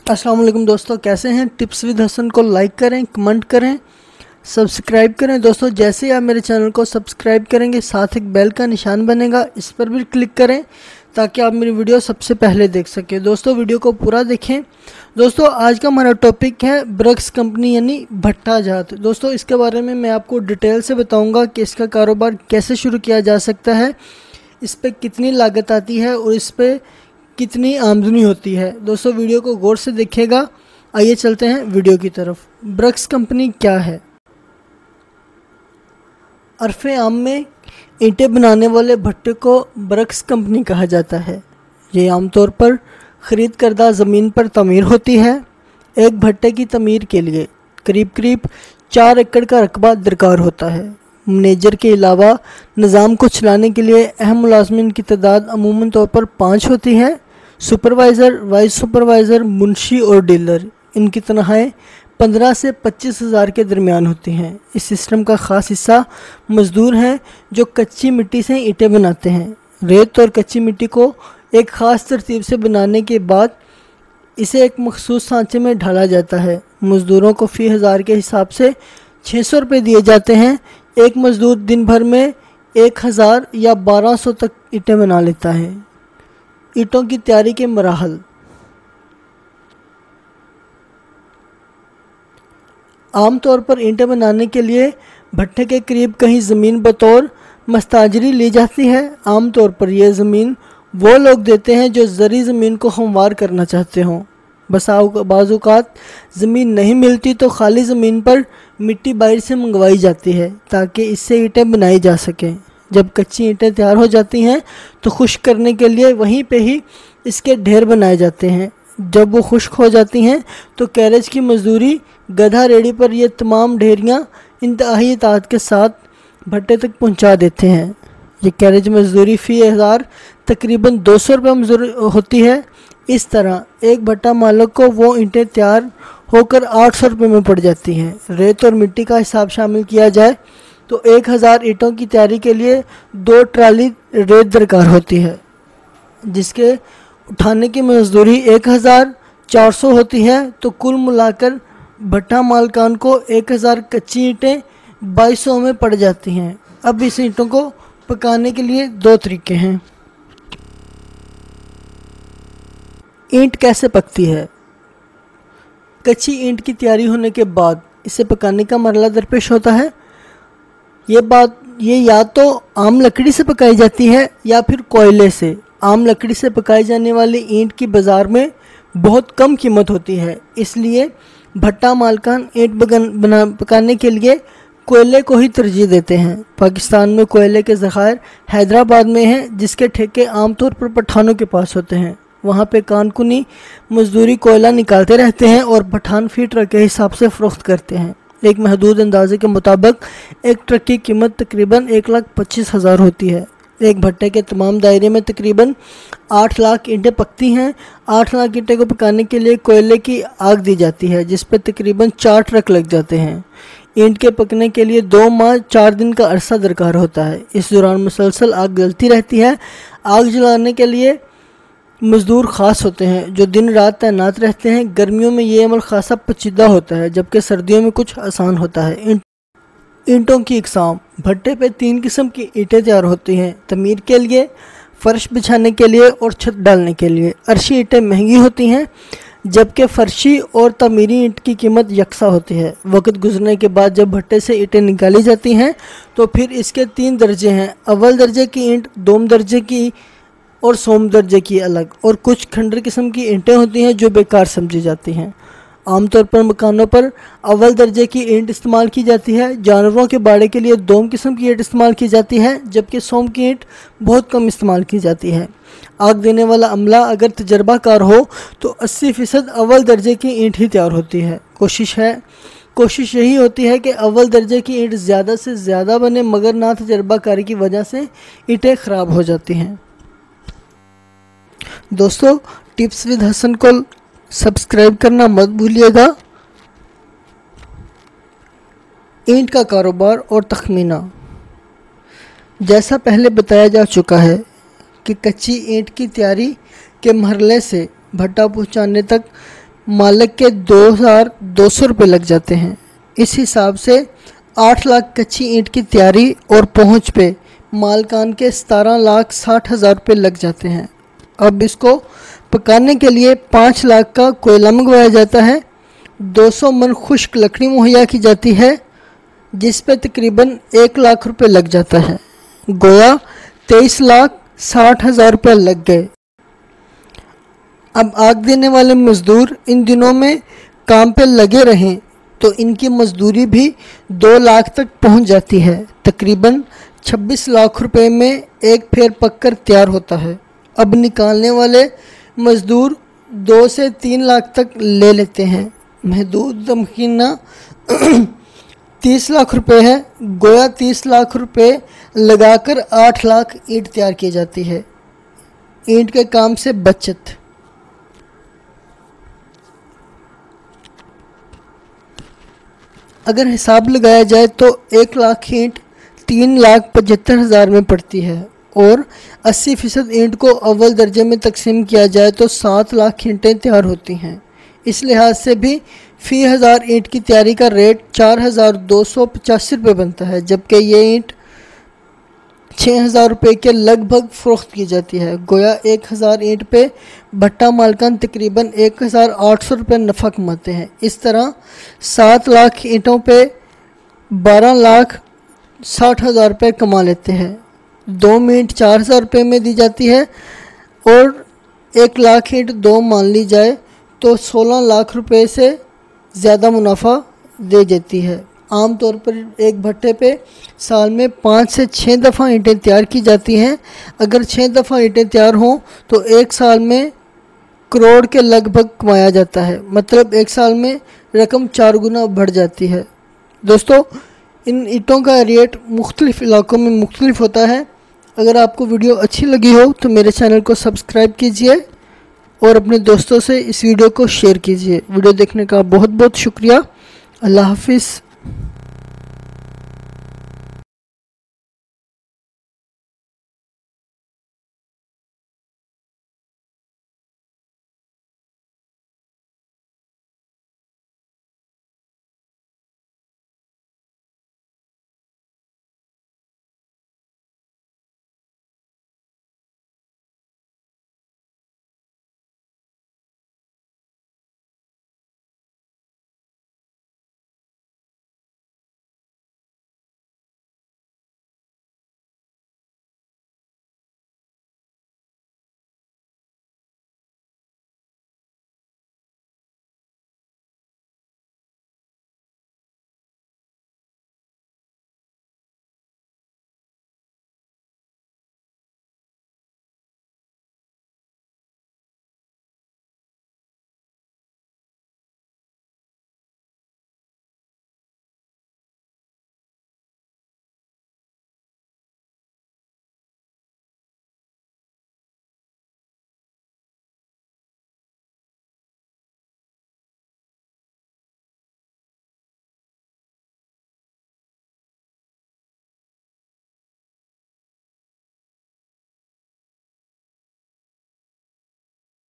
अस्सलाम वालेकुम दोस्तों, कैसे हैं। टिप्स विद हसन को लाइक करें, कमेंट करें, सब्सक्राइब करें। दोस्तों जैसे ही आप मेरे चैनल को सब्सक्राइब करेंगे साथ एक बेल का निशान बनेगा, इस पर भी क्लिक करें ताकि आप मेरी वीडियो सबसे पहले देख सकें। दोस्तों वीडियो को पूरा देखें। दोस्तों आज का हमारा टॉपिक है ब्रक्स कंपनी यानी भट्टा जात। दोस्तों इसके बारे में मैं आपको डिटेल से बताऊंगा कि इसका कारोबार कैसे शुरू किया जा सकता है, इस पर कितनी लागत आती है और इस पर कितनी आमदनी होती है। दोस्तों वीडियो को गौर से देखिएगा। आइए चलते हैं वीडियो की तरफ। ब्रक्स कंपनी क्या है। अरफ़े आम में ईंटें बनाने वाले भट्टे को ब्रक्स कंपनी कहा जाता है। ये आमतौर पर ख़रीद करदा ज़मीन पर तमीर होती है। एक भट्टे की तमीर के लिए करीब करीब 4 एकड़ का रकबा दरकार होता है। मैनेजर के अलावा निज़ाम को चलाने के लिए अहम मुलाज़मिन की तादाद अमूमन तौर पर 5 होती है। सुपरवाइज़र, वाइस सुपरवाइज़र, मुंशी और डीलर। इनकी तनख्वाहें 15 से 25 हज़ार के दरमियान होती हैं। इस सिस्टम का ख़ास हिस्सा मज़दूर हैं जो कच्ची मिट्टी से ईंटें बनाते हैं। रेत और कच्ची मिट्टी को एक ख़ास तरतीब से बनाने के बाद इसे एक मखसूस सांचे में ढाला जाता है। मज़दूरों को फ़ी हज़ार के हिसाब से 600 रुपये दिए जाते हैं। एक मज़दूर दिन भर में 1000 या 1200 तक ईंटें बना लेता है। ईंटों की तैयारी के मराहल। आमतौर पर ईंटें बनाने के लिए भट्टे के करीब कहीं ज़मीन बतौर मस्ताजरी ली जाती है। आमतौर पर यह ज़मीन वो लोग देते हैं जो ज़री ज़मीन को हमवार करना चाहते हों। बाज़ औक़ात ज़मीन नहीं मिलती तो खाली ज़मीन पर मिट्टी बाहर से मंगवाई जाती है ताकि इससे ईंटें बनाई जा सकें। जब कच्ची ईंटें तैयार हो जाती हैं तो खुश्क करने के लिए वहीं पे ही इसके ढेर बनाए जाते हैं। जब वो खुश्क हो जाती हैं तो कैरेज की मजदूरी गधा रेडी पर ये तमाम ढेरियाँ इंतहाई इताअत के साथ भट्टे तक पहुंचा देते हैं। ये कैरेज मजदूरी फ़ी हज़ार तकरीबन 200 रुपये होती है। इस तरह एक भट्टा मालिक को वो ईंटें तैयार होकर 800 रुपये में पड़ जाती हैं। रेत और मिट्टी का हिसाब शामिल किया जाए तो 1000 ईंटों की तैयारी के लिए 2 ट्राली रेत दरकार होती है, जिसके उठाने की मजदूरी 1400 होती है। तो कुल मिलाकर भट्टा मालकान को 1000 कच्ची ईंटें 2200 में पड़ जाती हैं। अब इस ईंटों को पकाने के लिए 2 तरीके हैं। ईंट कैसे पकती है। कच्ची ईंट की तैयारी होने के बाद इसे पकाने का मरहला दरपेश होता है। ये या तो आम लकड़ी से पकाई जाती है या फिर कोयले से। आम लकड़ी से पकाई जाने वाली ईंट की बाज़ार में बहुत कम कीमत होती है, इसलिए भट्टा मालकान ईंट पकाने के लिए कोयले को ही तरजीह देते हैं। पाकिस्तान में कोयले के ज़खायर हैदराबाद में हैं, जिसके ठेके आमतौर पर पठानों के पास होते हैं। वहाँ पे कानकुनी मजदूरी कोयला निकालते रहते हैं और पठान फ़ी ट्रक के हिसाब से फ़रोख्त करते हैं। एक महदूद अंदाजे के मुताबिक एक ट्रक की कीमत तकरीबन 1,25,000 होती है। एक भट्टे के तमाम दायरे में तकरीबन 8 लाख ईंटें पकती हैं। 8 लाख ईंटें को पकाने के लिए कोयले की आग दी जाती है, जिस पर तकरीबन 4 ट्रक लग जाते हैं। ईंट के पकने के लिए 2 माह 4 दिन का अरसा दरकार होता है। इस दौरान मुसलसल आग जलती रहती है। आग जलाने के लिए मज़दूर ख़ास होते हैं जो दिन रात तैनात रहते हैं। गर्मियों में ये अमल खासा पेचीदा होता है, जबकि सर्दियों में कुछ आसान होता है। ईंटों की इकसाम। भट्टे पे 3 किस्म की ईंटें तैयार होती हैं, तमीर के लिए, फ़र्श बिछाने के लिए और छत डालने के लिए। अर्शी ईंटें महंगी होती हैं, जबकि फ़र्शी और तमीरी ईंट की कीमत यकसा होती है। वक्त गुजरने के बाद जब भट्टे से ईंटें निकाली जाती हैं तो फिर इसके 3 दर्जे हैं। अव्वल दर्जे की ईंट, दोम दर्जे की और सोम दर्जे की अलग, और कुछ खंडर किस्म की ईंटें होती हैं जो बेकार समझी जाती हैं। आमतौर पर मकानों पर अव्वल दर्जे की ईंट इस्तेमाल की जाती है। जानवरों के बाड़े के लिए दोम किस्म की ईंट इस्तेमाल की जाती है, जबकि सोम की ईंट बहुत कम इस्तेमाल की जाती है। आग देने वाला अमला अगर तजर्बाकार हो तो 80% अव्वल दर्जे की ईंट ही तैयार होती है। कोशिश यही होती है कि अव्वल दर्जे की ईंट ज़्यादा से ज़्यादा बने, मगर ना तजर्बाकारी की वजह से ईंटें ख़राब हो जाती हैं। दोस्तों टिप्स विद हसन को सब्सक्राइब करना मत भूलिएगा। ईंट का कारोबार और तखमीना। जैसा पहले बताया जा चुका है कि कच्ची ईंट की तैयारी के मरहले से भट्टा पहुंचाने तक मालिक के 2200 रुपये लग जाते हैं। इस हिसाब से 8 लाख कच्ची ईंट की तैयारी और पहुंच पे मालकान के 17,60,000 रुपये लग जाते हैं। अब इसको पकाने के लिए 5 लाख का कोयला मंगवाया जाता है, 200 मन खुश्क लकड़ी मुहैया की जाती है, जिस पे तकरीबन 1 लाख रुपये लग जाता है। गोया 23,60,000 रुपये लग गए। अब आग देने वाले मज़दूर इन दिनों में काम पे लगे रहें तो इनकी मजदूरी भी 2 लाख तक पहुंच जाती है। तकरीबन 26 लाख रुपए में एक फेर पककर तैयार होता है। अब निकालने वाले मजदूर 2 से 3 लाख तक ले लेते हैं। महदूद तमकीना 30 लाख रुपए है। गोया 30 लाख रुपए लगाकर 8 लाख ईंट तैयार की जाती है। ईंट के काम से बचत। अगर हिसाब लगाया जाए तो 1 लाख ईंट 3,75,000 में पड़ती है और 80% ईंट को अव्वल दर्जे में तकसीम किया जाए तो 7 लाख ईंटें तैयार होती हैं। इस लिहाज से भी फ़ी 1000 ईंट की तैयारी का रेट 4,285 रुपये बनता है, जबकि ये ईंट 6,000 रुपये के लगभग फ़रोख्त की जाती है। गोया 1,000 ईंट पे भट्टा मालकान तकरीबन 1,800 रुपये नफ़ा कमाते हैं। इस तरह 7 लाख ईंटों पे 12,60,000 रुपये कमा लेते हैं। 2 ईंट 4,000 रुपये में दी जाती है और 1 लाख ईंट 2 मान ली जाए तो 16 लाख रुपये से ज़्यादा मुनाफा दे देती है। आम तौर पर एक भट्टे पे साल में 5 से 6 दफ़ा ईंटें तैयार की जाती हैं। अगर 6 दफ़ा ईंटें तैयार हों तो एक साल में करोड़ के लगभग कमाया जाता है। मतलब एक साल में रकम 4 गुना बढ़ जाती है। दोस्तों, इन ईंटों का रेट मुख्तलिफ़ इलाकों में मुख्तलिफ होता है। अगर आपको वीडियो अच्छी लगी हो तो मेरे चैनल को सब्सक्राइब कीजिए और अपने दोस्तों से इस वीडियो को शेयर कीजिए। वीडियो देखने का बहुत बहुत शुक्रिया। अल्लाह हाफिज़।